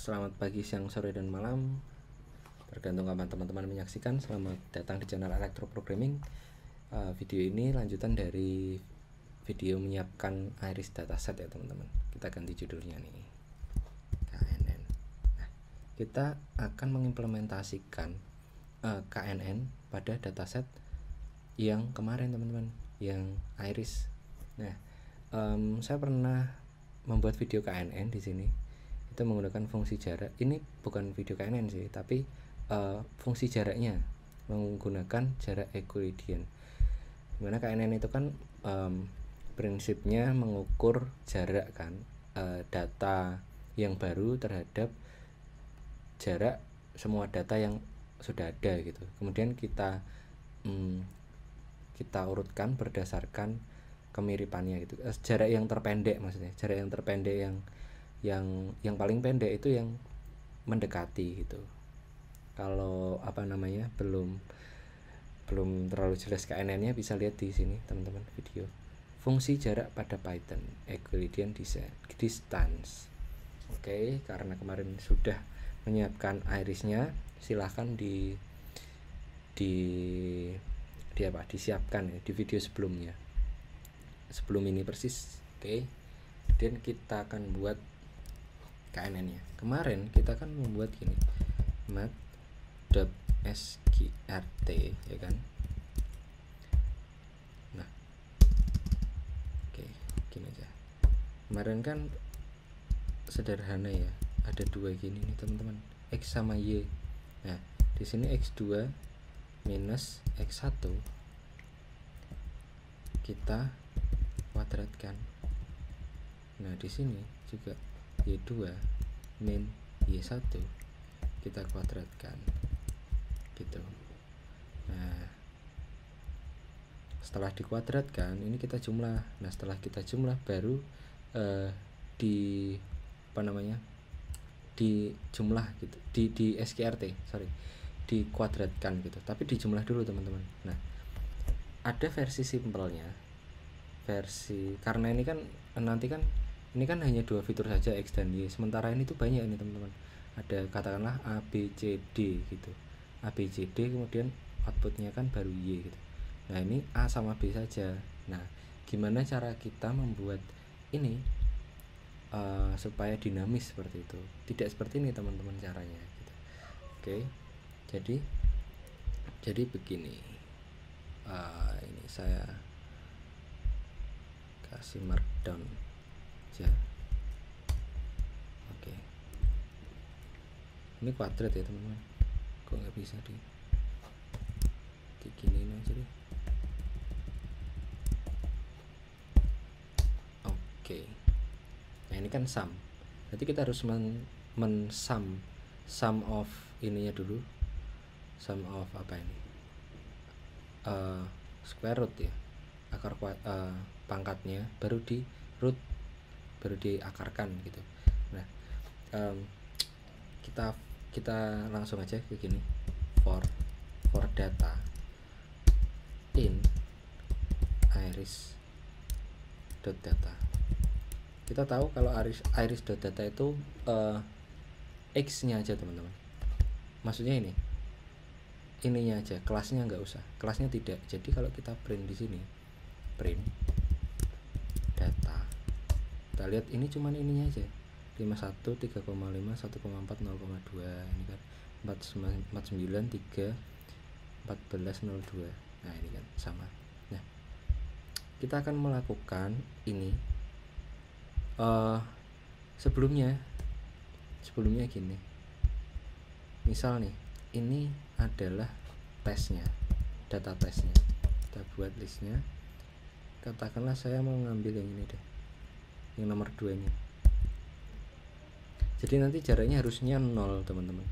Selamat pagi, siang, sore, dan malam, tergantung kapan teman-teman menyaksikan. Selamat datang di channel Elektro Programming. Video ini lanjutan dari video menyiapkan iris dataset ya teman-teman. Kita ganti judulnya nih, KNN. Nah, kita akan mengimplementasikan KNN pada dataset yang kemarin teman-teman, yang iris. Nah, saya pernah membuat video KNN di sini. Itu menggunakan fungsi jarak. Ini bukan video KNN sih, tapi fungsi jaraknya menggunakan jarak Euclidean. Dimana KNN itu kan prinsipnya mengukur jarak kan, data yang baru terhadap jarak semua data yang sudah ada gitu. Kemudian kita urutkan berdasarkan kemiripannya gitu. Jarak yang terpendek maksudnya, jarak yang terpendek yang paling pendek itu yang mendekati gitu. Kalau belum terlalu jelas KNN-nya, bisa lihat di sini teman-teman video fungsi jarak pada Python Euclidean distance. Oke, karena kemarin sudah menyiapkan irisnya, silahkan disiapkan ya di video sebelumnya, sebelum ini persis. Oke, dan kita akan buat KNN-nya. Kemarin kita kan membuat gini, math.sqrt ya kan. Nah, oke, gini aja. Kemarin kan sederhana ya, ada dua gini nih teman-teman, x sama y. Nah, di sini x2 minus x1 kita kuadratkan. Nah, di sini juga y2 min y1 kita kuadratkan gitu. Nah, setelah dikuadratkan ini kita jumlah. Nah, setelah kita jumlah baru dijumlah gitu, di SQRT dikuadratkan gitu, tapi dijumlah dulu teman-teman. Nah, ada versi simpelnya, karena ini kan nanti kan ini kan hanya dua fitur saja, X dan Y. Sementara ini tuh banyak ini teman-teman. Ada katakanlah A, B, C, D gitu. A, B, C, D, kemudian outputnya kan baru Y gitu. Nah, ini A sama B saja. Nah, gimana cara kita membuat ini supaya dinamis seperti itu? Tidak seperti ini teman-teman caranya gitu. Oke, jadi begini. Ini saya kasih markdown aja. Oke, ini kuadrat ya teman-teman, kok nggak bisa diginiin aja deh. Oke, nah ini kan sum, berarti kita harus sum of ininya dulu, sum of apa ini, square root ya, akar pangkatnya, baru di root, baru diakarkan gitu. Nah, kita langsung aja ke gini, for data in iris.data. Kita tahu kalau iris.data itu x-nya aja teman-teman, maksudnya ininya aja, kelasnya nggak usah, kelasnya tidak. Jadi kalau kita print di sini, print data, kita lihat ini cuman ininya aja, 51, 3,5, 1,4, 0,2, ini kan 49, 3, 14, 02. Nah, ini kan sama. Nah, kita akan melakukan ini sebelumnya gini. Misal nih, ini adalah tesnya, data tesnya. Kita buat listnya. Katakanlah saya mau ngambil yang ini deh, yang nomor 2 ini. Jadi nanti jaraknya harusnya 0 teman-teman.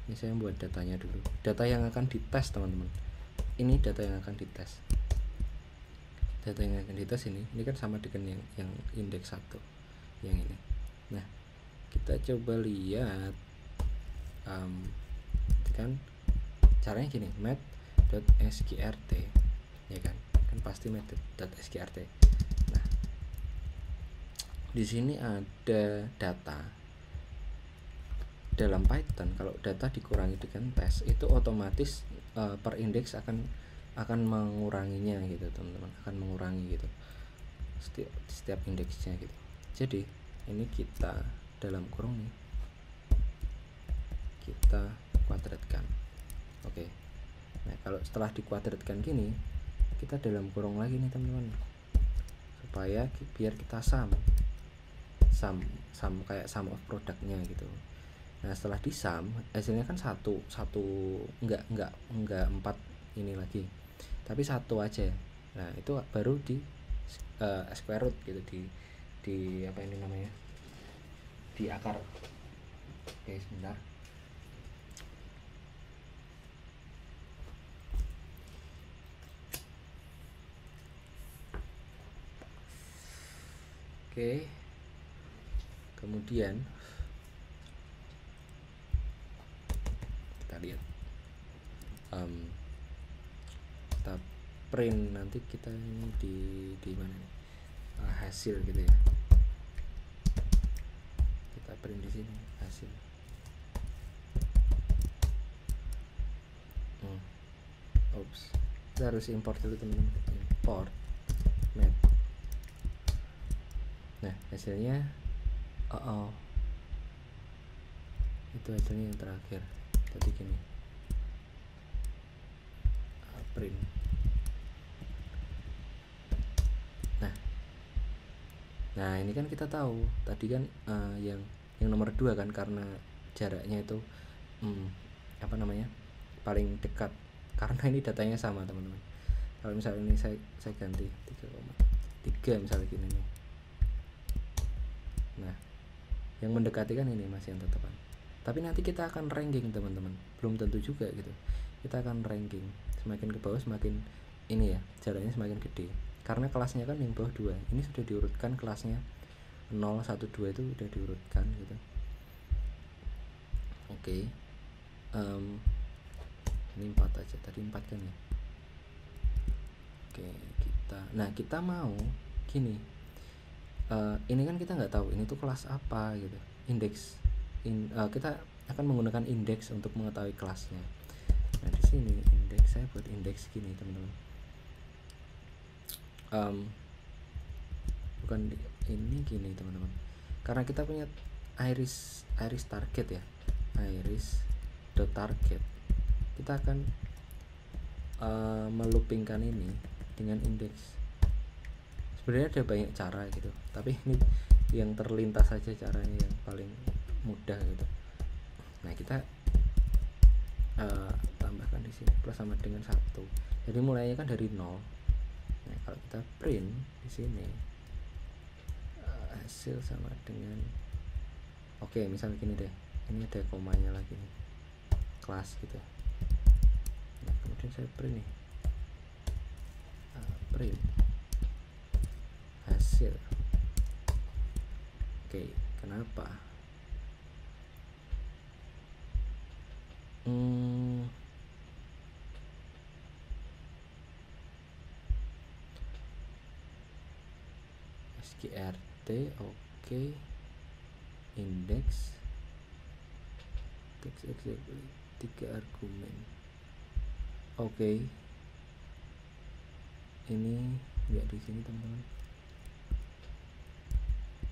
Ini saya buat datanya dulu, data yang akan dites teman-teman. Ini data yang akan dites. Data yang akan dites ini kan sama dengan yang indeks 1 yang ini. Nah, kita coba lihat kan caranya gini, math.sqrt ya kan pasti math.sqrt. Nah, di sini ada data dalam Python kalau data dikurangi dengan tes itu otomatis per indeks akan menguranginya gitu teman-teman, akan mengurangi gitu setiap indeksnya gitu. Jadi ini kita dalam kurung nih kita kuadratkan. Oke. Nah kalau setelah dikuadratkan gini kita dalam kurung lagi nih teman-teman, supaya biar kita sum kayak sum of produknya gitu. Nah setelah di sum hasilnya kan satu enggak 4 ini lagi, tapi satu aja. Nah itu baru di square root gitu, di apa ini namanya, di akar. Oke sebentar. Oke, kemudian kita lihat kita print nanti kita ini di mana nih, hasil gitu ya, kita print di sini hasil. Oops, kita harus import dulu teman-teman, import map. Nah hasilnya itu hasilnya yang terakhir tadi gini, print. Nah ini kan kita tahu tadi kan yang nomor 2 kan, karena jaraknya itu apa namanya paling dekat, karena ini datanya sama teman-teman. Kalau misalnya ini saya ganti 3,3 misalnya gini nih. Nah yang mendekati kan ini masih yang tetepan, tapi nanti kita akan ranking teman-teman, belum tentu juga gitu. Kita akan ranking semakin ke bawah semakin ini ya, jaraknya semakin gede, karena kelasnya kan yang bawah 2 ini sudah diurutkan, kelasnya 0, 1, 2 itu udah diurutkan gitu. Oke. Ini 4 aja, tadi 4 kan ya. Oke, kita mau gini, ini kan kita nggak tahu ini tuh kelas apa gitu, indeks kita akan menggunakan indeks untuk mengetahui kelasnya. Nah di sini indeks, saya buat indeks gini teman-teman, bukan ini gini teman-teman, karena kita punya iris target ya, iris.target. Kita akan meloopingkan ini dengan indeks. Sebenarnya ada banyak cara gitu, tapi ini yang terlintas saja caranya yang paling mudah gitu. Nah kita tambahkan di sini plus sama dengan 1. Jadi mulainya kan dari 0. Nah kalau kita print di sini hasil sama dengan, oke misalnya gini deh, ini ada komanya lagi nih, kelas gitu. Nah kemudian saya print nih, print hasil. Oke, kenapa? SQRT, oke. Indeks text exactly 3 argumen. Oke. Ini enggak di sini teman-teman,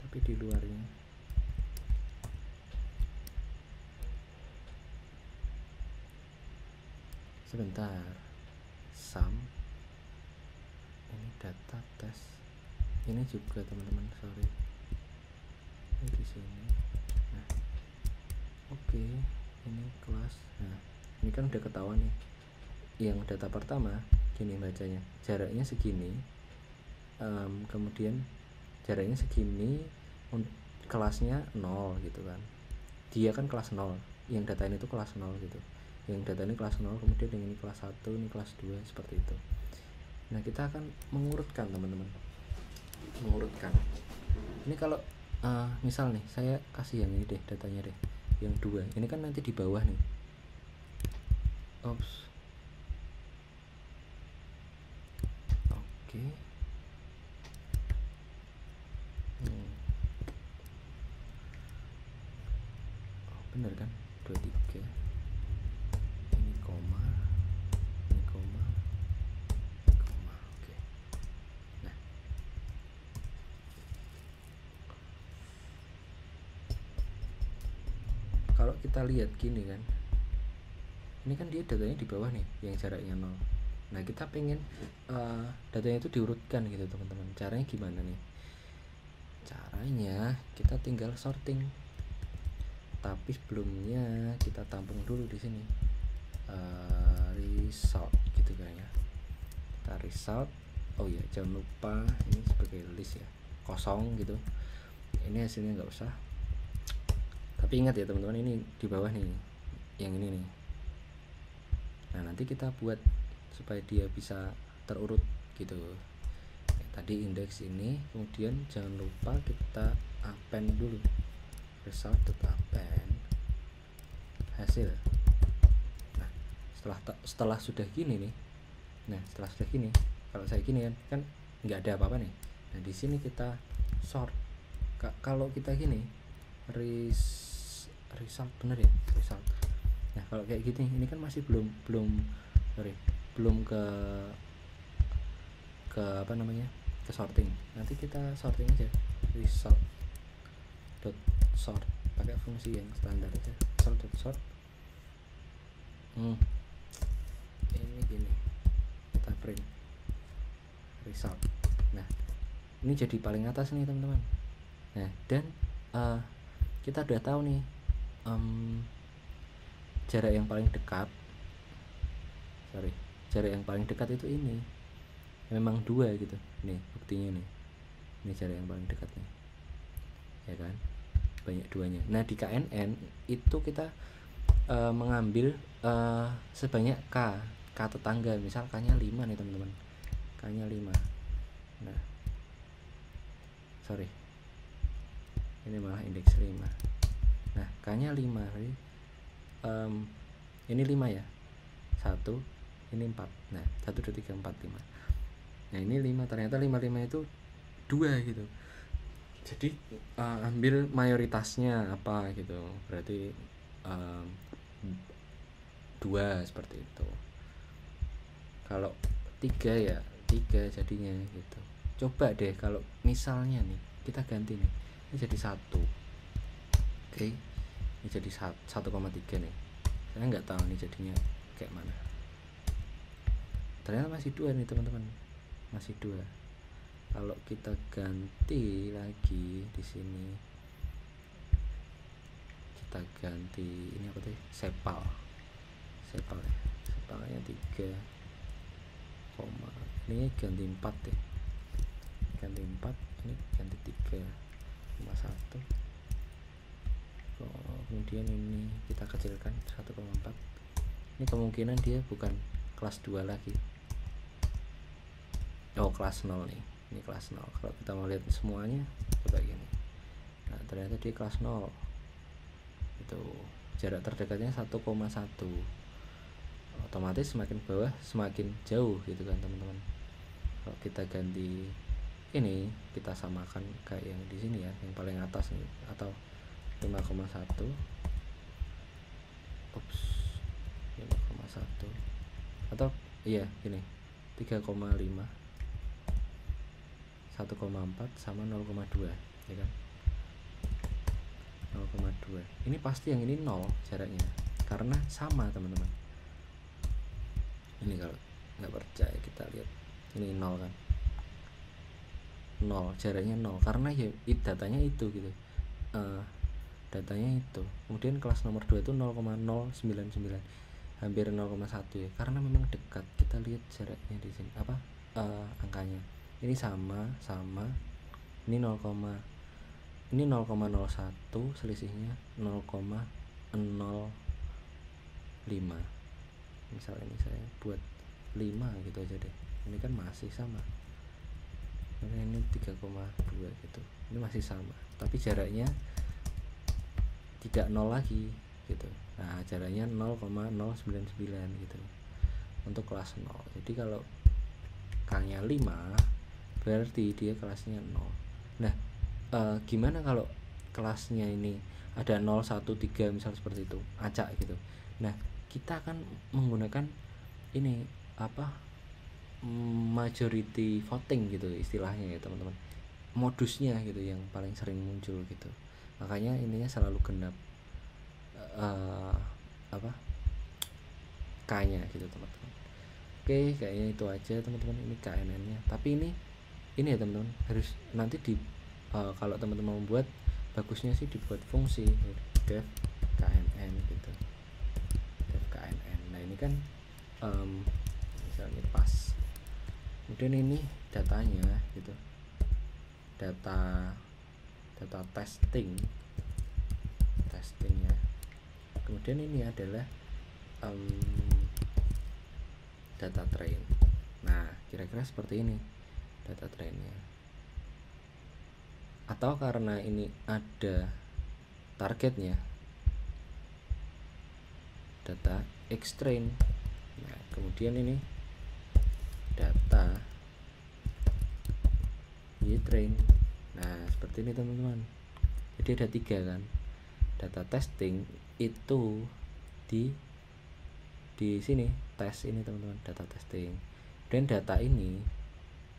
tapi di luarnya. Sebentar, sum ini data tes, ini juga teman-teman, sorry, ini di sini. Nah oke, ini kelas. Nah ini kan udah ketahuan nih, yang data pertama gini bacanya, jaraknya segini, kemudian jaraknya segini, kelasnya 0 gitu kan, dia kan kelas 0, yang data ini tuh kelas 0 gitu, yang data ini kelas 0, kemudian yang ini kelas 1, ini kelas 2, seperti itu. Nah kita akan mengurutkan teman-teman, mengurutkan ini. Kalau misal nih saya kasih yang ini deh, datanya deh yang 2, ini kan nanti di bawah nih. Oke. bener kan, 23. Ini koma, ini koma, koma. Oke. Nah, kalau kita lihat gini kan, ini kan dia datanya di bawah nih yang jaraknya 0. Nah, kita pengen datanya itu diurutkan gitu teman-teman. Caranya gimana nih? Caranya kita tinggal sorting, tapi sebelumnya kita tampung dulu di sini result gitu kan ya. Kita result. Oh ya, jangan lupa ini sebagai list ya, kosong gitu. Ini hasilnya nggak usah, tapi ingat ya teman-teman, ini di bawah nih yang ini nih. Nah, nanti kita buat supaya dia bisa terurut gitu. Tadi indeks ini, kemudian jangan lupa kita append dulu result.append hasil. Nah, setelah sudah gini nih, kalau saya gini kan nggak ada apa-apa nih. Nah, di sini kita sort. Kalau kita gini result bener ya, result. Nah, kalau kayak gini ini kan masih belum ke apa namanya, ke sorting. Nanti kita sorting aja, result dot sort pakai fungsi yang standar aja, result dot sort. Ini gini, kita print result. Nah, ini jadi paling atas nih teman-teman. Nah, dan kita udah tahu nih jarak yang paling dekat itu ini memang 2 gitu. Nih buktinya nih, ini jarak yang paling dekat nih ya kan, banyak duanya. Nah, di KNN itu kita mengambil sebanyak k tetangga. Misal k nya 5 nih teman-teman, k nya 5. Nah, sorry, ini malah indeks 5. Nah, k nya 5 ini 5 ya, 1, ini 4. Nah, 1, 2, 3, 4, 5. Nah, ini 5, ternyata 5 itu 2 gitu. Jadi ambil mayoritasnya apa gitu, berarti 2 seperti itu. Kalau 3 ya 3 jadinya gitu. Coba deh kalau misalnya nih kita ganti nih, ini jadi 1. Oke, ini jadi 1,3 nih. Saya nggak tahu nih jadinya kayak mana. Ternyata masih 2 nih teman-teman, masih 2. Kalau kita ganti lagi di sini, kita ganti ini apa tuh, sepal ya, sepalnya 3, ini ganti 4 deh, ganti 4, ini ganti 3,1. Kemudian ini kita kecilkan 1,4. Ini kemungkinan dia bukan kelas 2 lagi, kelas 0 nih. Ini kelas 0. Kalau kita mau lihat semuanya coba gini, nah ternyata dia kelas 0 itu. Jarak terdekatnya 1,1. Otomatis semakin bawah semakin jauh gitu kan teman-teman. Kalau kita ganti ini, kita samakan kayak yang di sini ya, yang paling atas nih, atau 5,1. 5,1 atau iya gini, 3,5, 1,4 sama 0,2 ya kan, 0,2. Ini pasti yang ini 0 jaraknya, karena sama teman-teman. Ini kalau nggak percaya kita lihat, ini 0 kan, 0 jaraknya 0 karena ya datanya itu gitu, datanya itu. Kemudian kelas nomor 2 itu 0,099, hampir 0,1 ya, karena memang dekat. Kita lihat jaraknya di sini apa, angkanya ini sama ini 0,01, selisihnya 0,05. Misalnya ini saya buat 5 gitu aja deh, ini kan masih sama. Ini 3,2 gitu, ini masih sama, tapi jaraknya tidak 0 lagi gitu. Nah, jaraknya 0,099 gitu untuk kelas 0. Jadi kalau K-nya 5 berarti dia kelasnya 0. Nah, gimana kalau kelasnya ini ada 0, 1, 3 misal seperti itu, acak gitu. Nah, kita akan menggunakan ini apa, majority voting gitu istilahnya ya teman-teman, modusnya gitu yang paling sering muncul gitu. Makanya ininya selalu genap apa, K-nya gitu teman-teman. Oke, kayaknya itu aja teman-teman, ini KNN-nya. Tapi ini ya teman-teman, harus nanti di kalau teman-teman membuat, bagusnya sih dibuat fungsi def KNN gitu, def KNN. Nah ini kan misalnya pas, kemudian ini datanya gitu, data testing ya. Kemudian ini adalah data train. Nah kira-kira seperti ini data trainnya. Atau karena ini ada targetnya, data extrain. Nah kemudian ini data y-train. Nah seperti ini teman-teman. Jadi ada 3 kan. Data testing itu di sini, tes ini teman-teman, data testing. Dan data ini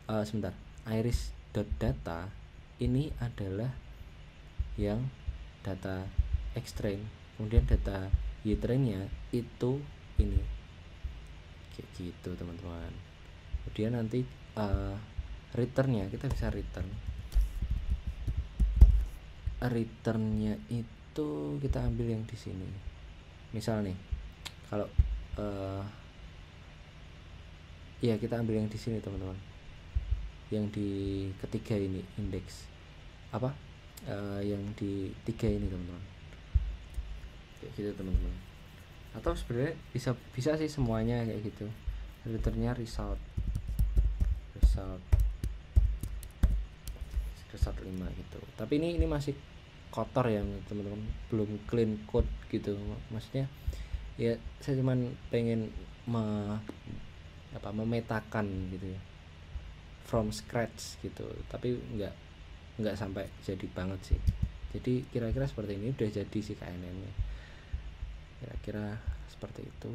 sebentar, iris.data ini adalah yang data extrain. Kemudian data y-trainnya itu ini, kayak gitu teman-teman. Kemudian nanti returnnya kita bisa returnnya itu kita ambil yang di sini. Misal nih, kalau ya kita ambil yang di sini teman-teman, yang di ketiga ini, indeks apa, yang di 3 ini teman-teman, kayak gitu teman-teman. Atau sebenarnya bisa sih semuanya kayak gitu, returnnya result 5 gitu. Tapi ini masih kotor ya teman-teman, belum clean code gitu. Maksudnya ya saya cuman pengen memetakan gitu ya, from scratch gitu, tapi nggak sampai jadi banget sih. Jadi kira-kira seperti ini udah jadi sih KNN nya, kira-kira seperti itu.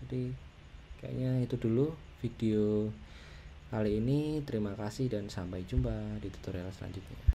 Jadi kayaknya itu dulu video kali ini. Terima kasih dan sampai jumpa di tutorial selanjutnya.